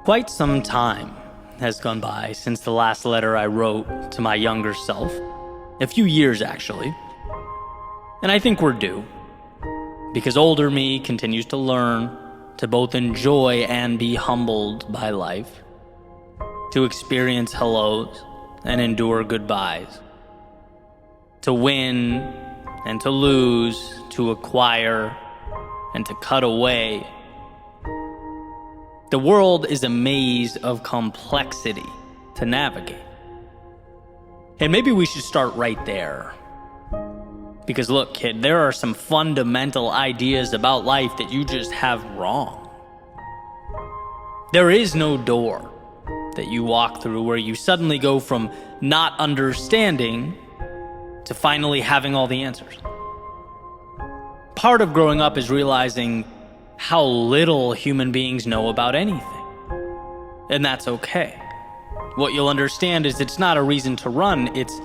Quite some time has gone by since the last letter I wrote to my younger self. A few years, actually. And I think we're due. Because older me continues to learn to both enjoy and be humbled by life. To experience hellos and endure goodbyes. To win and to lose, to acquire and to cut away. The world is a maze of complexity to navigate. And maybe we should start right there. Because look, kid, there are some fundamental ideas about life that you just have wrong. There is no door that you walk through where you suddenly go from not understanding to finally having all the answers. Part of growing up is realizing how little human beings know about anything. And that's okay. What you'll understand is it's not a reason to run, it's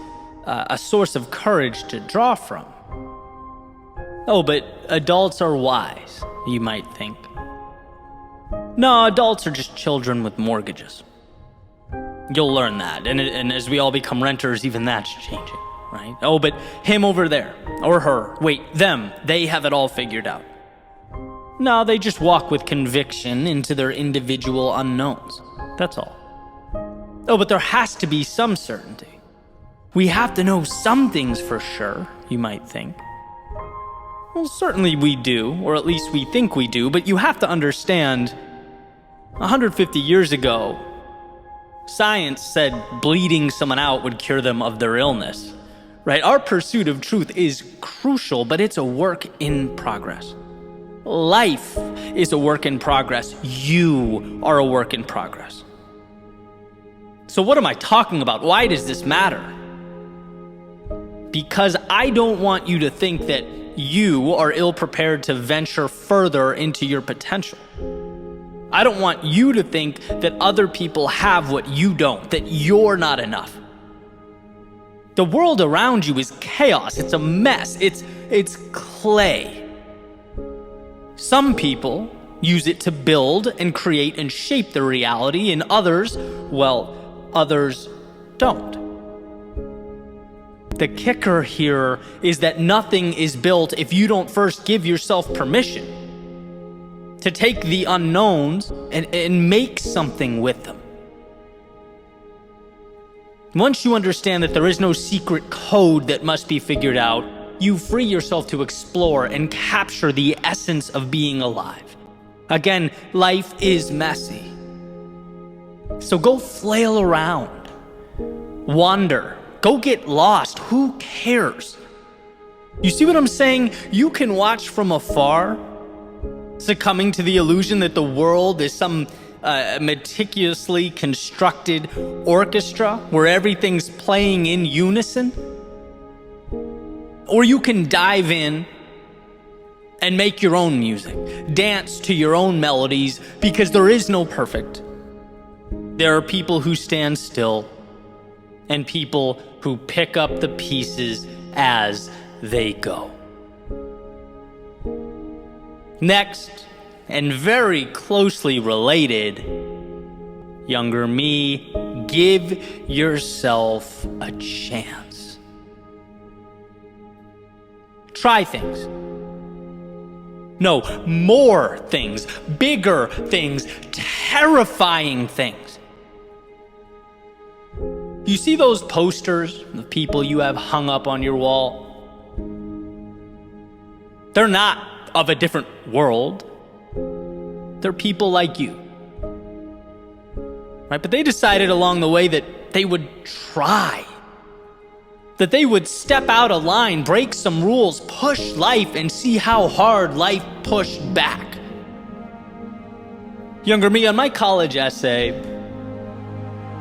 a source of courage to draw from. Oh, but adults are wise, you might think. No, adults are just children with mortgages. You'll learn that, and as we all become renters, even that's changing, right? Oh, but him over there, or her, wait, them, they have it all figured out. No, they just walk with conviction into their individual unknowns. That's all. Oh, but there has to be some certainty. We have to know some things for sure, you might think. Well, certainly we do, or at least we think we do, but you have to understand, 150 years ago, science said bleeding someone out would cure them of their illness, right? Our pursuit of truth is crucial, but it's a work in progress. Life is a work in progress. You are a work in progress. So what am I talking about? Why does this matter? Because I don't want you to think that you are ill-prepared to venture further into your potential. I don't want you to think that other people have what you don't, that you're not enough. The world around you is chaos. It's a mess. It's clay. Some people use it to build and create and shape their reality, and others, well, others don't. The kicker here is that nothing is built if you don't first give yourself permission to take the unknowns and make something with them. Once you understand that there is no secret code that must be figured out, you free yourself to explore and capture the essence of being alive. Again, life is messy. So go flail around. Wander. Go get lost. Who cares? You see what I'm saying? You can watch from afar, succumbing to the illusion that the world is some meticulously constructed orchestra where everything's playing in unison. Or you can dive in and make your own music, dance to your own melodies, because there is no perfect. There are people who stand still and people who pick up the pieces as they go. Next, and very closely related, younger me, give yourself a chance. Try things. No, more things, bigger things, terrifying things. You see those posters of people you have hung up on your wall? They're not of a different world. They're people like you. Right? But they decided along the way that they would try. That they would step out of line, break some rules, push life, and see how hard life pushed back. Younger me, on my college essay,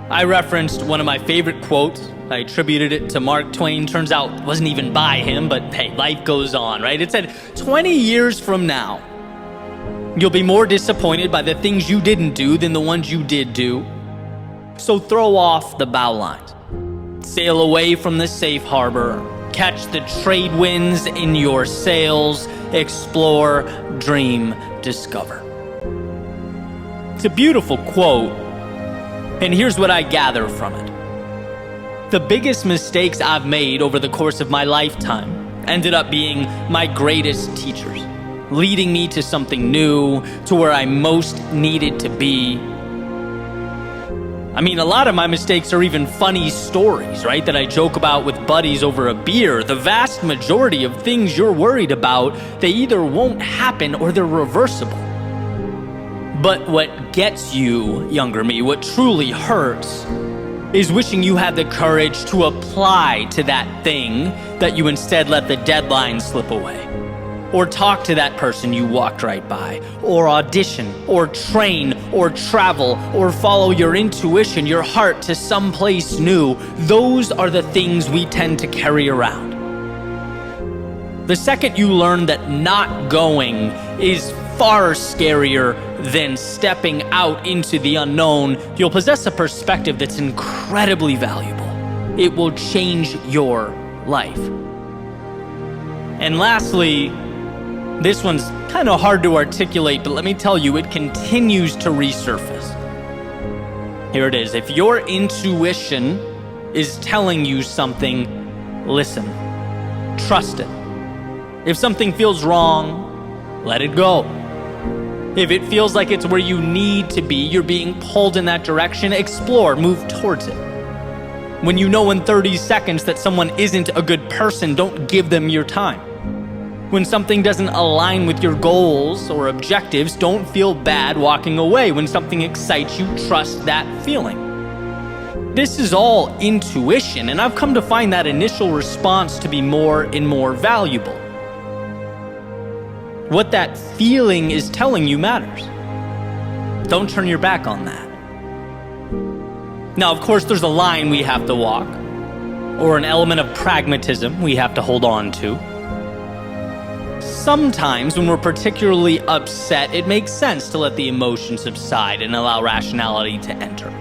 I referenced one of my favorite quotes. I attributed it to Mark Twain. Turns out it wasn't even by him, but hey, life goes on, right? It said, 20 years from now, you'll be more disappointed by the things you didn't do than the ones you did do. So throw off the bow lines. Sail away from the safe harbor. Catch the trade winds in your sails. Explore, dream, discover. It's a beautiful quote, and here's what I gather from it. The biggest mistakes I've made over the course of my lifetime ended up being my greatest teachers, leading me to something new, to where I most needed to be. I mean, a lot of my mistakes are even funny stories, right? That I joke about with buddies over a beer. The vast majority of things you're worried about, they either won't happen or they're reversible. But what gets you, younger me, what truly hurts, is wishing you had the courage to apply to that thing that you instead let the deadline slip away. Or talk to that person you walked right by, or audition, or train, or travel, or follow your intuition, your heart to someplace new. Those are the things we tend to carry around. The second you learn that not going is far scarier than stepping out into the unknown, you'll possess a perspective that's incredibly valuable. It will change your life. And lastly, this one's kind of hard to articulate, but let me tell you, it continues to resurface. Here it is. If your intuition is telling you something, listen. Trust it. If something feels wrong, let it go. If it feels like it's where you need to be, you're being pulled in that direction, explore, move towards it. When you know in 30 seconds that someone isn't a good person, don't give them your time. When something doesn't align with your goals or objectives, don't feel bad walking away. When something excites you, trust that feeling. This is all intuition, and I've come to find that initial response to be more and more valuable. What that feeling is telling you matters. Don't turn your back on that. Now, of course, there's a line we have to walk, or an element of pragmatism we have to hold on to. Sometimes, when we're particularly upset, it makes sense to let the emotions subside and allow rationality to enter.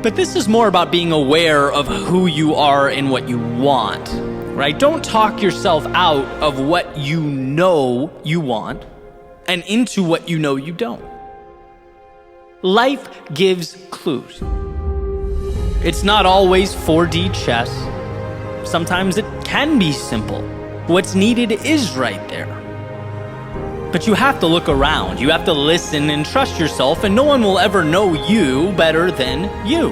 But this is more about being aware of who you are and what you want. Right? Don't talk yourself out of what you know you want and into what you know you don't. Life gives clues. It's not always 4D chess. Sometimes it can be simple. What's needed is right there. But you have to look around. You have to listen and trust yourself, and no one will ever know you better than you.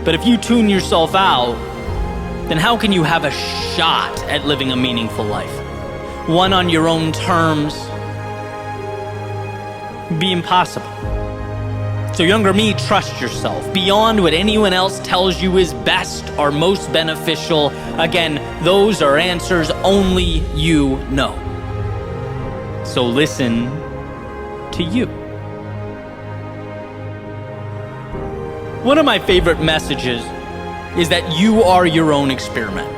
But if you tune yourself out, then how can you have a shot at living a meaningful life? One on your own terms? Be impossible. So younger me, trust yourself. Beyond what anyone else tells you is best or most beneficial, again, those are answers only you know. So listen to you. One of my favorite messages is that you are your own experiment.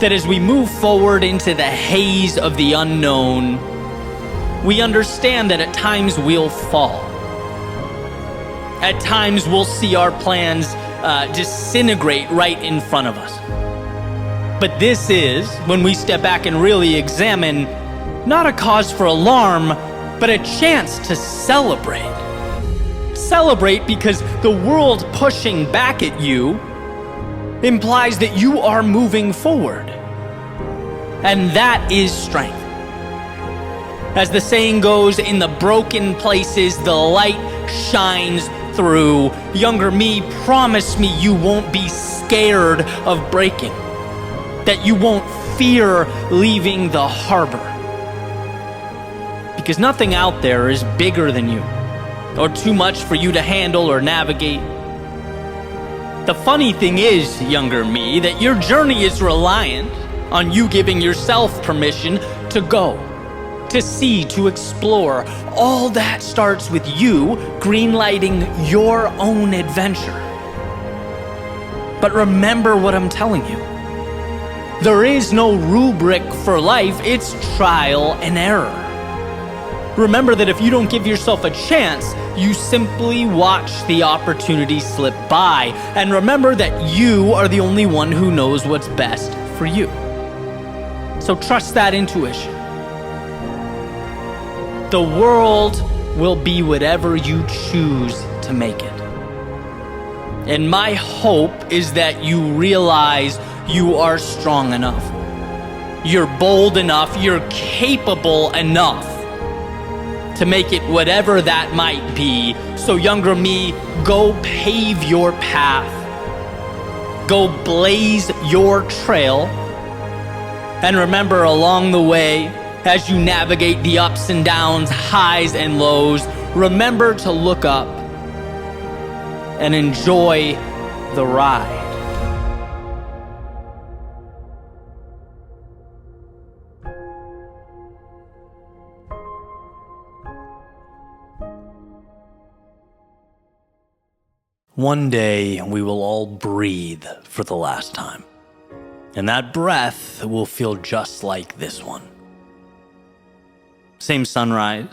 That as we move forward into the haze of the unknown, we understand that at times we'll fall. At times we'll see our plans disintegrate right in front of us. But this is, when we step back and really examine, not a cause for alarm, but a chance to celebrate. Celebrate because the world pushing back at you implies that you are moving forward. And that is strength. As the saying goes, in the broken places, the light shines through. Younger me, promise me you won't be scared of breaking. That you won't fear leaving the harbor. Because nothing out there is bigger than you, or too much for you to handle or navigate. The funny thing is, younger me, that your journey is reliant on you giving yourself permission to go, to see, to explore. All that starts with you greenlighting your own adventure. But remember what I'm telling you. There is no rubric for life, it's trial and error. Remember that if you don't give yourself a chance, you simply watch the opportunity slip by. And remember that you are the only one who knows what's best for you. So trust that intuition. The world will be whatever you choose to make it. And my hope is that you realize you are strong enough. You're bold enough. You're capable enough to make it whatever that might be. So younger me, go pave your path. Go blaze your trail. And remember, along the way, as you navigate the ups and downs, highs and lows, remember to look up and enjoy the ride. One day, we will all breathe for the last time. And that breath will feel just like this one. Same sunrise,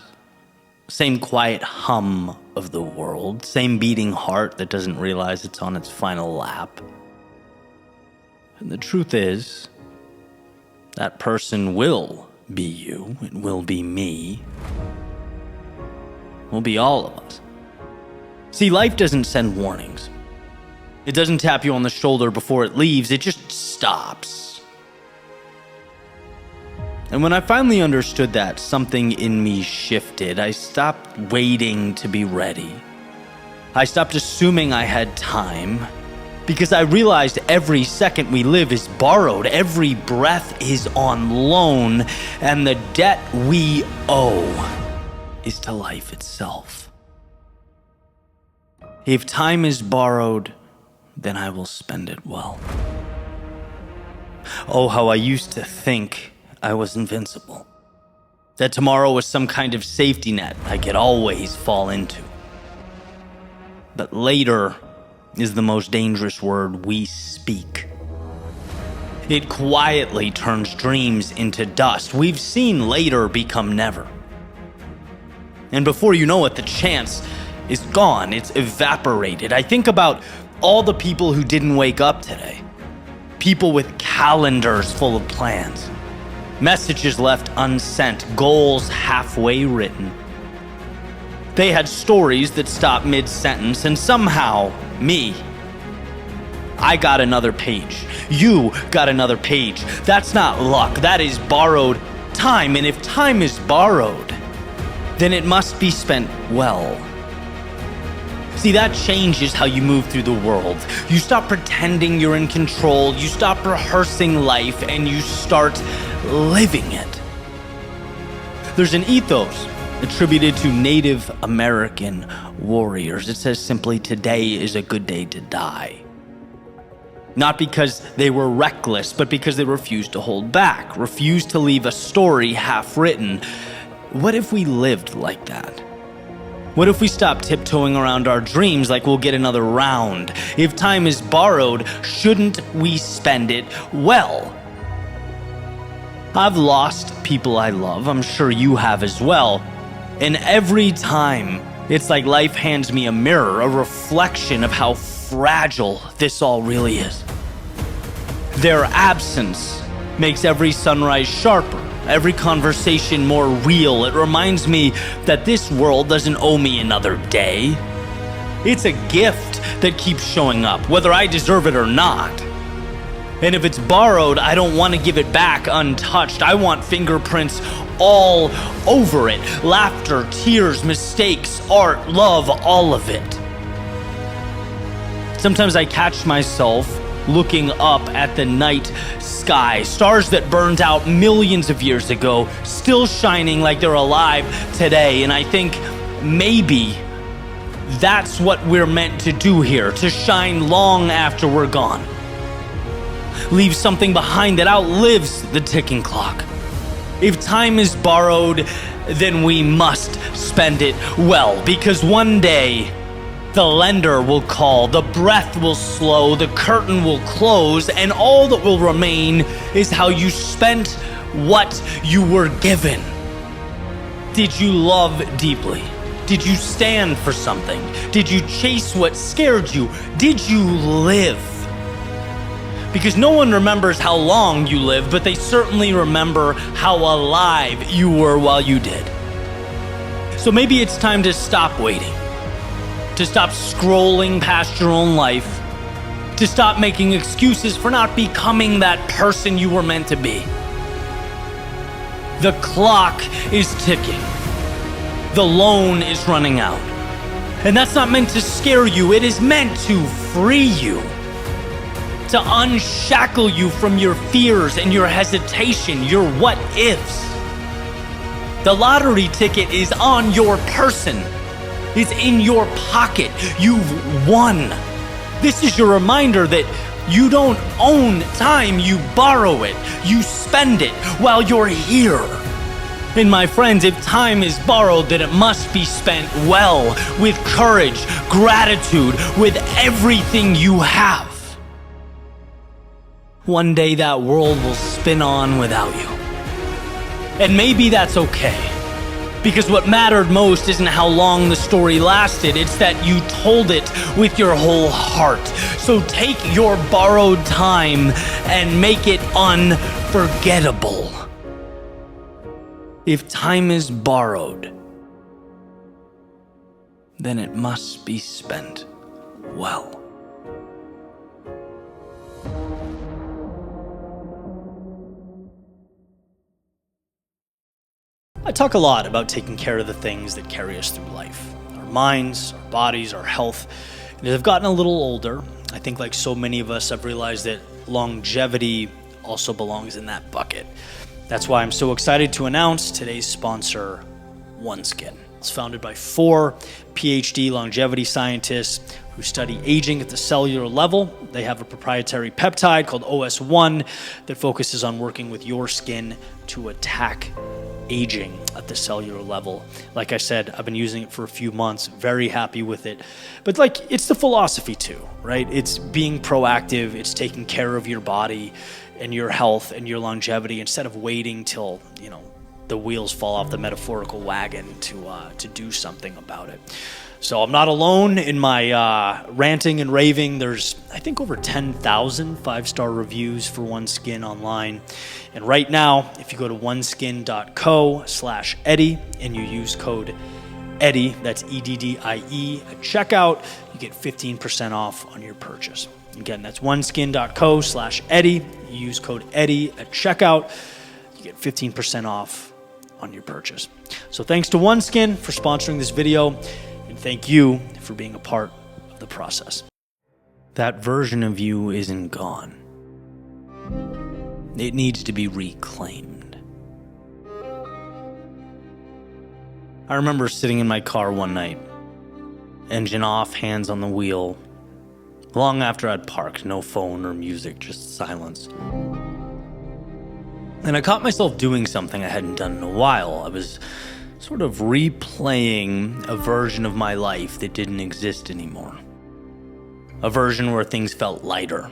same quiet hum of the world, same beating heart that doesn't realize it's on its final lap. And the truth is, that person will be you, it will be me, it will be all of us. See, life doesn't send warnings. It doesn't tap you on the shoulder before it leaves, it just stops. And when I finally understood that, something in me shifted. I stopped waiting to be ready. I stopped assuming I had time, because I realized every second we live is borrowed, every breath is on loan, and the debt we owe is to life itself. If time is borrowed, then I will spend it well. Oh, how I used to think I was invincible. That tomorrow was some kind of safety net I could always fall into. But later is the most dangerous word we speak. It quietly turns dreams into dust. We've seen later become never. And before you know it, the chance is gone. It's evaporated. I think about all the people who didn't wake up today. People with calendars full of plans. Messages left unsent, goals halfway written. They had stories that stopped mid-sentence, and somehow, me, I got another page. You got another page. That's not luck, that is borrowed time, and if time is borrowed, then it must be spent well. See, that changes how you move through the world. You stop pretending you're in control, you stop rehearsing life, and you start living it. There's an ethos attributed to Native American warriors. It says simply, today is a good day to die. Not because they were reckless, but because they refused to hold back, refused to leave a story half written. What if we lived like that? What if we stop tiptoeing around our dreams like we'll get another round? If time is borrowed, shouldn't we spend it well? I've lost people I love, I'm sure you have as well. And every time, it's like life hands me a mirror, a reflection of how fragile this all really is. Their absence makes every sunrise sharper, every conversation more real. It reminds me that this world doesn't owe me another day. It's a gift that keeps showing up, whether I deserve it or not. And if it's borrowed, I don't want to give it back untouched. I want fingerprints all over it. Laughter, tears, mistakes, art, love, all of it. Sometimes I catch myself looking up at the night sky, stars that burned out millions of years ago, still shining like they're alive today. And I think maybe that's what we're meant to do here, to shine long after we're gone. Leave something behind that outlives the ticking clock. If time is borrowed, then we must spend it well, because one day the lender will call, the breath will slow, the curtain will close, and all that will remain is how you spent what you were given. Did you love deeply? Did you stand for something? Did you chase what scared you? Did you live? Because no one remembers how long you lived, but they certainly remember how alive you were while you did. So maybe it's time to stop waiting, to stop scrolling past your own life, to stop making excuses for not becoming that person you were meant to be. The clock is ticking. The loan is running out. And that's not meant to scare you. It is meant to free you, to unshackle you from your fears and your hesitation, your what ifs. The lottery ticket is on your person. It's in your pocket. You've won. This is your reminder that you don't own time, you borrow it. You spend it while you're here. And my friends, if time is borrowed, then it must be spent well, with courage, gratitude, with everything you have. One day that world will spin on without you. And maybe that's okay. Because what mattered most isn't how long the story lasted, it's that you told it with your whole heart. So take your borrowed time and make it unforgettable. If time is borrowed, then it must be spent well. I talk a lot about taking care of the things that carry us through life. Our minds, our bodies, our health. And as I've gotten a little older, I think like so many of us, I've realized that longevity also belongs in that bucket. That's why I'm so excited to announce today's sponsor, OneSkin. It's founded by 4 PhD longevity scientists who study aging at the cellular level. They have a proprietary peptide called OS1 that focuses on working with your skin to attack aging at the cellular level. Like I said, I've been using it for a few months, very happy with it. But like, it's the philosophy too, right? It's being proactive, it's taking care of your body and your health and your longevity instead of waiting till, the wheels fall off the metaphorical wagon to do something about it. So I'm not alone in my ranting and raving. There's, I think, over 10,000 5-star reviews for OneSkin online. And right now, if you go to oneskin.co/Eddie and you use code Eddie, that's EDDIE, at checkout, you get 15% off on your purchase. Again, that's oneskin.co/Eddie. You use code Eddie at checkout, you get 15% off on your purchase. So thanks to OneSkin for sponsoring this video. And thank you for being a part of the process. That version of you isn't gone. It needs to be reclaimed. I remember sitting in my car one night, engine off, hands on the wheel, long after I'd parked, no phone or music, just silence. And I caught myself doing something I hadn't done in a while. I was sort of replaying a version of my life that didn't exist anymore. A version where things felt lighter.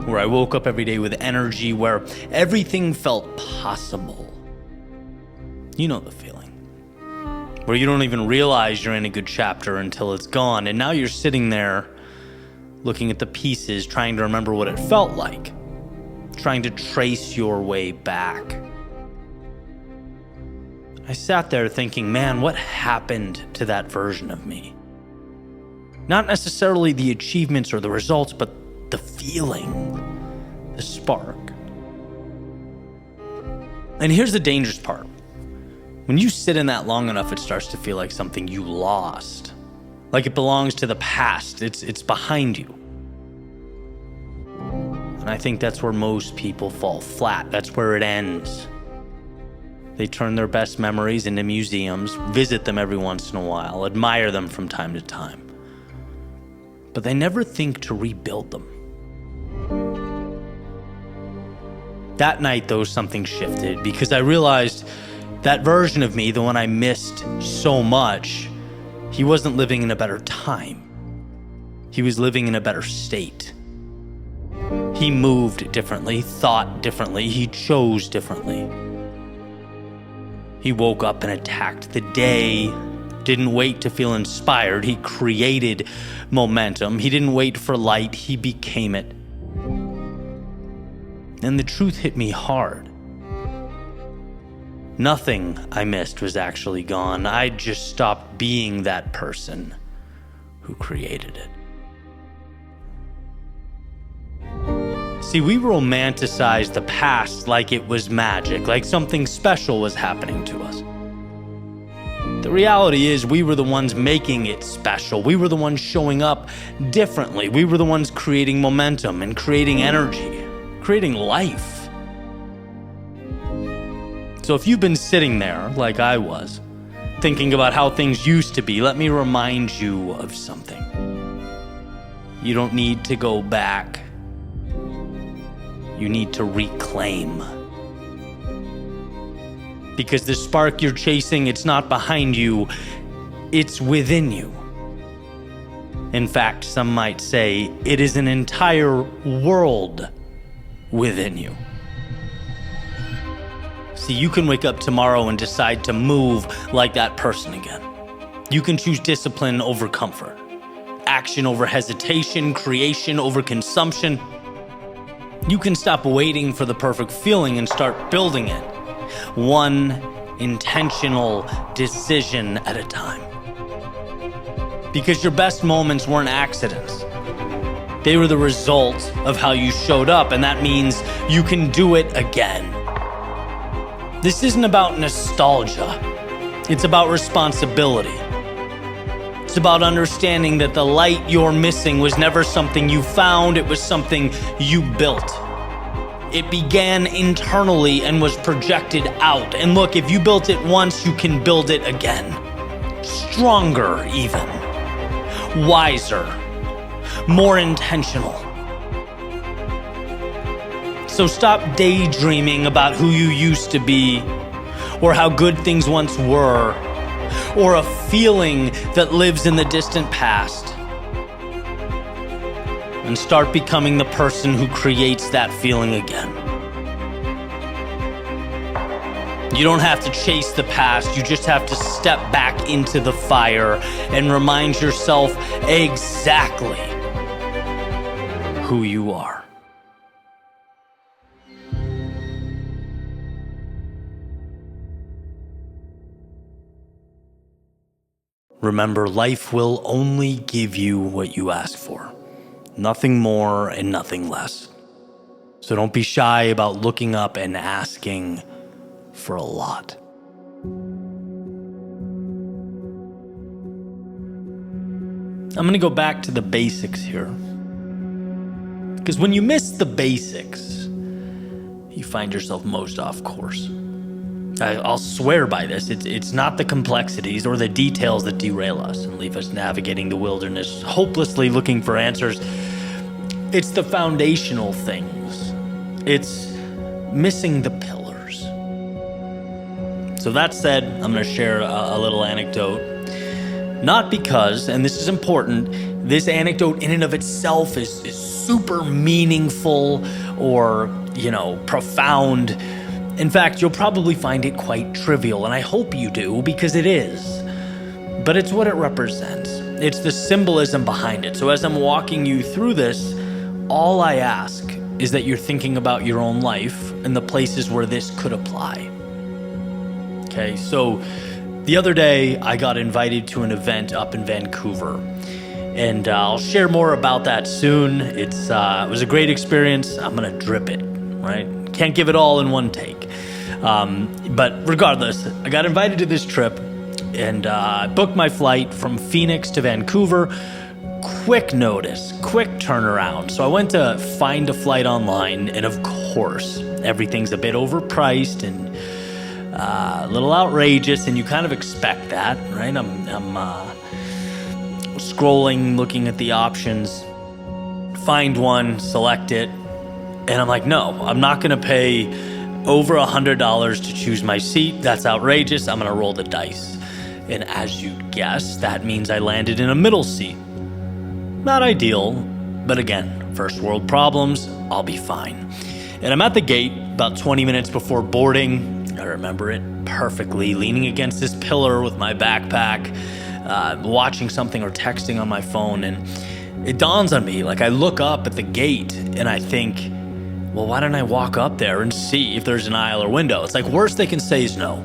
Where I woke up every day with energy, where everything felt possible. You know the feeling. Where you don't even realize you're in a good chapter until it's gone, and now you're sitting there looking at the pieces, trying to remember what it felt like. Trying to trace your way back. I sat there thinking, man, what happened to that version of me? Not necessarily the achievements or the results, but the feeling, the spark. And here's the dangerous part. When you sit in that long enough, it starts to feel like something you lost. Like it belongs to the past. It's behind you. And I think that's where most people fall flat. That's where it ends. They turn their best memories into museums, visit them every once in a while, admire them from time to time. But they never think to rebuild them. That night, though, something shifted because I realized that version of me, the one I missed so much, he wasn't living in a better time. He was living in a better state. He moved differently, thought differently, he chose differently. He woke up and attacked the day, didn't wait to feel inspired, he created momentum. He didn't wait for light, he became it. And the truth hit me hard. Nothing I missed was actually gone. I just stopped being that person who created it. See, we romanticize the past like it was magic, like something special was happening to us. The reality is we were the ones making it special. We were the ones showing up differently. We were the ones creating momentum and creating energy, creating life. So if you've been sitting there like I was, thinking about how things used to be, let me remind you of something. You don't need to go back. You need to reclaim. Because the spark you're chasing, it's not behind you, it's within you. In fact, some might say it is an entire world within you. See, you can wake up tomorrow and decide to move like that person again. You can choose discipline over comfort, action over hesitation, creation over consumption. You can stop waiting for the perfect feeling and start building it, one intentional decision at a time. Because your best moments weren't accidents. They were the result of how you showed up, and that means you can do it again. This isn't about nostalgia. It's about responsibility. It's about understanding that the light you're missing was never something you found, it was something you built. It began internally and was projected out. And look, if you built it once, you can build it again. Stronger even. Wiser. More intentional. So stop daydreaming about who you used to be, or how good things once were, or a feeling that lives in the distant past. And start becoming the person who creates that feeling again. You don't have to chase the past, you just have to step back into the fire and remind yourself exactly who you are. Remember, life will only give you what you ask for. Nothing more and nothing less. So don't be shy about looking up and asking for a lot. I'm going to go back to the basics here. Because when you miss the basics, you find yourself most off course. I'll swear by this. It's not the complexities or the details that derail us and leave us navigating the wilderness, hopelessly looking for answers. It's the foundational things. It's missing the pillars. So that said, I'm going to share a little anecdote. Not because, and this is important, this anecdote in and of itself is super meaningful or, profound. In fact, you'll probably find it quite trivial, and I hope you do, because it is. But it's what it represents. It's the symbolism behind it. So as I'm walking you through this, all I ask is that you're thinking about your own life and the places where this could apply. Okay, so the other day I got invited to an event up in Vancouver, and I'll share more about that soon. It was a great experience. I'm gonna drip it, right? Can't give it all in one take. But regardless, I got invited to this trip and booked my flight from Phoenix to Vancouver. Quick notice, quick turnaround. So I went to find a flight online, and of course, everything's a bit overpriced and a little outrageous, and you kind of expect that, right? I'm scrolling, looking at the options, find one, select it, and I'm like, no, I'm not gonna pay over $100 to choose my seat. That's outrageous. I'm gonna roll the dice. And as you guessed, that means I landed in a middle seat. Not ideal, but again, first world problems, I'll be fine. And I'm at the gate about 20 minutes before boarding. I remember it perfectly, leaning against this pillar with my backpack, watching something or texting on my phone. And it dawns on me, like I look up at the gate and I think, well, why don't I walk up there and see if there's an aisle or window? It's like, worst they can say is no.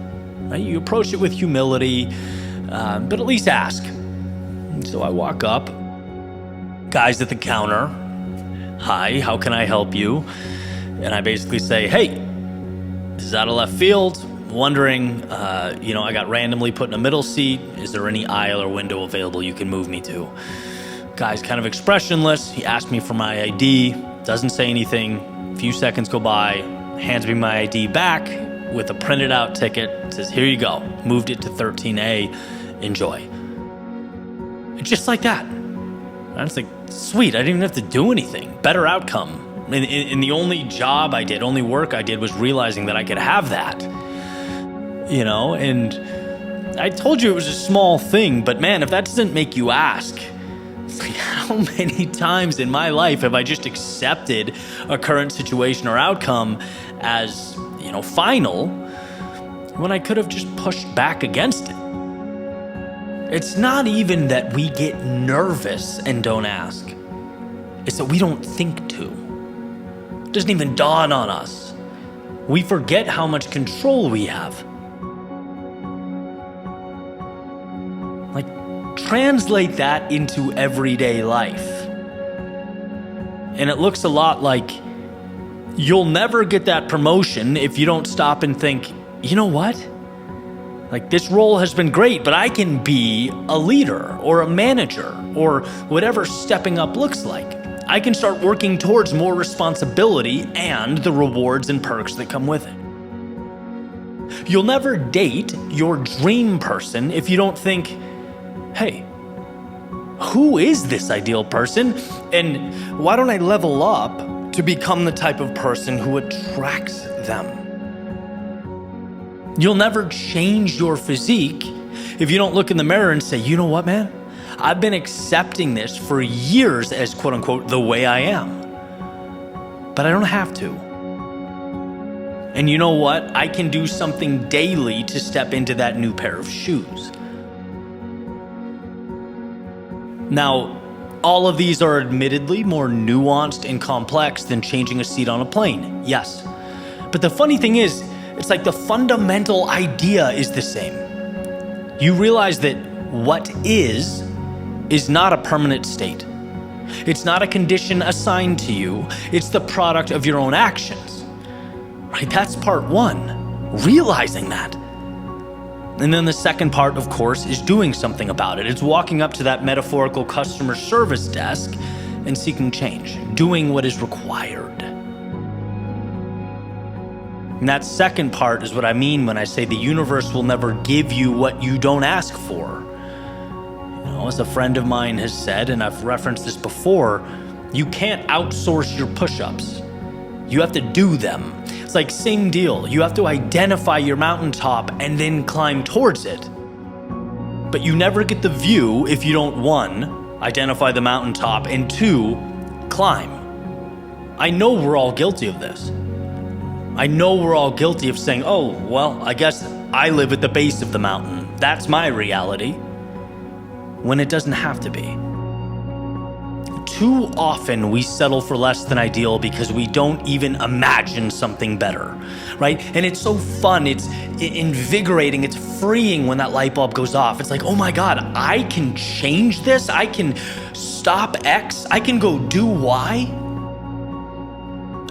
Right? You approach it with humility, but at least ask. And so I walk up, guys at the counter, hi, how can I help you? And I basically say, hey, this is out of left field. Wondering, I got randomly put in a middle seat. Is there any aisle or window available you can move me to? Guy's kind of expressionless. He asked me for my ID, doesn't say anything. A few seconds go by, hands me my ID back with a printed out ticket, says, here you go. Moved it to 13A, enjoy. Just like that. I was like, sweet, I didn't even have to do anything. Better outcome. And the only job I did, only work I did was realizing that I could have that. And I told you it was a small thing, but man, if that doesn't make you ask, like, how many times in my life have I just accepted a current situation or outcome as, final, when I could have just pushed back against it? It's not even that we get nervous and don't ask. It's that we don't think to. It doesn't even dawn on us. We forget how much control we have. Translate that into everyday life. And it looks a lot like you'll never get that promotion if you don't stop and think, you know what? Like, this role has been great, but I can be a leader or a manager or whatever stepping up looks like. I can start working towards more responsibility and the rewards and perks that come with it. You'll never date your dream person if you don't think, hey, who is this ideal person? And why don't I level up to become the type of person who attracts them? You'll never change your physique if you don't look in the mirror and say, you know what, man? I've been accepting this for years as quote unquote the way I am. But I don't have to. And you know what? I can do something daily to step into that new pair of shoes. Now, all of these are admittedly more nuanced and complex than changing a seat on a plane, yes. But the funny thing is, it's like the fundamental idea is the same. You realize that what is not a permanent state. It's not a condition assigned to you. It's the product of your own actions. Right? That's part one, realizing that. And then the second part, of course, is doing something about it. It's walking up to that metaphorical customer service desk and seeking change, doing what is required. And that second part is what I mean when I say the universe will never give you what you don't ask for. As a friend of mine has said, and I've referenced this before, you can't outsource your push-ups. You have to do them. It's like same deal. You have to identify your mountaintop and then climb towards it. But you never get the view if you don't, one, identify the mountaintop, and two, climb. I know we're all guilty of this. I know we're all guilty of saying, oh, well, I guess I live at the base of the mountain. That's my reality. When it doesn't have to be. Too often we settle for less than ideal because we don't even imagine something better, right? And it's so fun, it's invigorating, it's freeing when that light bulb goes off. It's like, oh my God, I can change this. I can stop X. I can go do Y.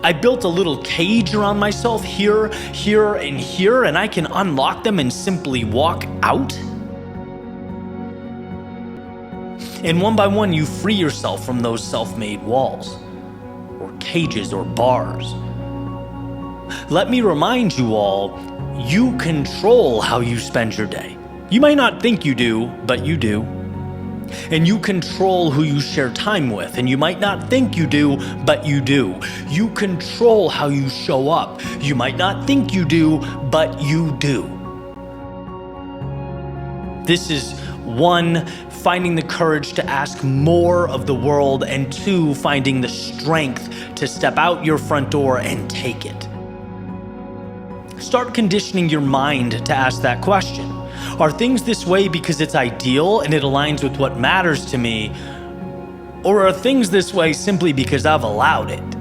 I built a little cage around myself here, here, and here, and I can unlock them and simply walk out. And one by one, you free yourself from those self-made walls, or cages, or bars. Let me remind you all, you control how you spend your day. You might not think you do, but you do. And you control who you share time with, and you might not think you do, but you do. You control how you show up. You might not think you do, but you do. This is one, finding the courage to ask more of the world, and two, finding the strength to step out your front door and take it. Start conditioning your mind to ask that question. Are things this way because it's ideal and it aligns with what matters to me? Or are things this way simply because I've allowed it?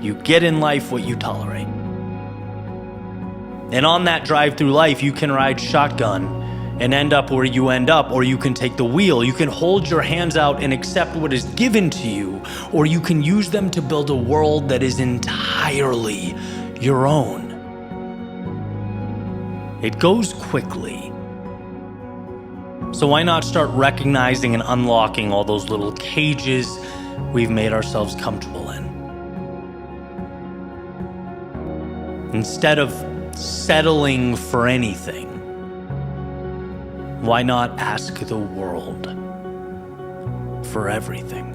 You get in life what you tolerate. And on that drive through life, you can ride shotgun and end up where you end up, or you can take the wheel. You can hold your hands out and accept what is given to you, or you can use them to build a world that is entirely your own. It goes quickly. So why not start recognizing and unlocking all those little cages we've made ourselves comfortable in? Instead of settling for anything, why not ask the world for everything?